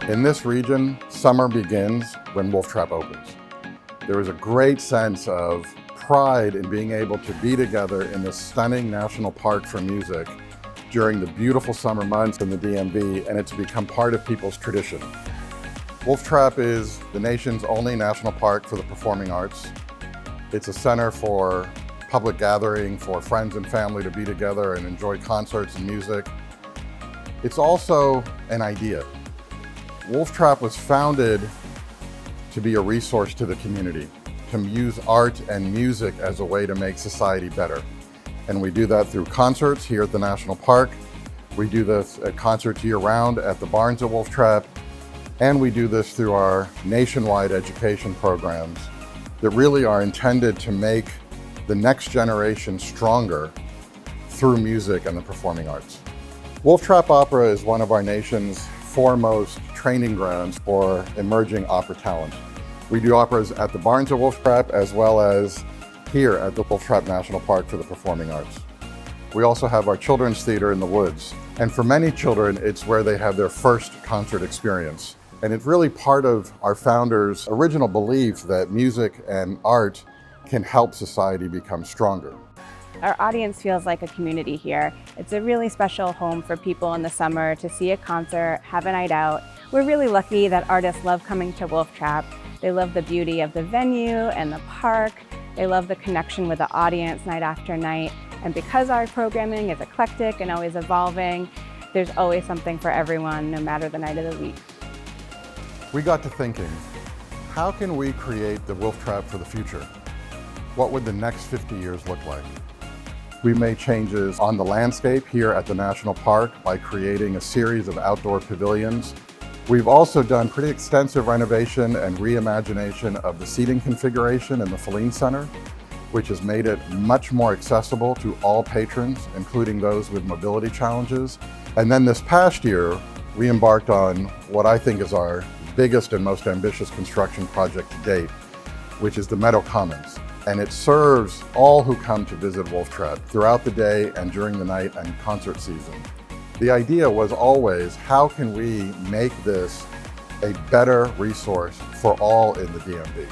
In this region, summer begins when Wolf Trap opens. There is a great sense of pride in being able to be together in this stunning national park for music during the beautiful summer months in the DMV, and it's become part of people's tradition. Wolf Trap is the nation's only national park for the performing arts. It's a center for public gathering, for friends and family to be together and enjoy concerts and music. It's also an idea. Wolf Trap was founded to be a resource to the community, to use art and music as a way to make society better. And we do that through concerts here at the National Park. We do this at concerts year-round at the barns at Wolf Trap. And we do this through our nationwide education programs that really are intended to make the next generation stronger through music and the performing arts. Wolf Trap Opera is one of our nation's foremost training grounds for emerging opera talent. We do operas at the barns of Wolf Trap as well as here at the Wolf Trap National Park for the performing arts. We also have our children's theater in the woods. And for many children, it's where they have their first concert experience. And it's really part of our founders' original belief that music and art can help society become stronger. Our audience feels like a community here. It's a really special home for people in the summer to see a concert, have a night out. We're really lucky that artists love coming to Wolf Trap. They love the beauty of the venue and the park. They love the connection with the audience night after night. And because our programming is eclectic and always evolving, there's always something for everyone, no matter the night of the week. We got to thinking, how can we create the Wolf Trap for the future? What would the next 50 years look like? We made changes on the landscape here at the National Park by creating a series of outdoor pavilions. We've also done pretty extensive renovation and reimagination of the seating configuration in the Feline Center, which has made it much more accessible to all patrons, including those with mobility challenges. And then this past year, we embarked on what I think is our biggest and most ambitious construction project to date, which is the Meadow Commons. And it serves all who come to visit Wolf Trap throughout the day and during the night and concert season. The idea was always, how can we make this a better resource for all in the DMV?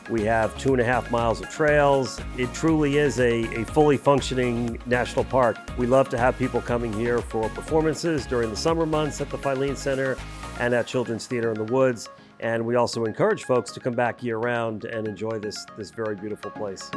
We have 2.5 miles of trails. It truly is a fully functioning national park. We love to have people coming here for performances during the summer months at the Feline Center and at Children's Theater in the Woods. And we also encourage folks to come back year-round and enjoy this very beautiful place.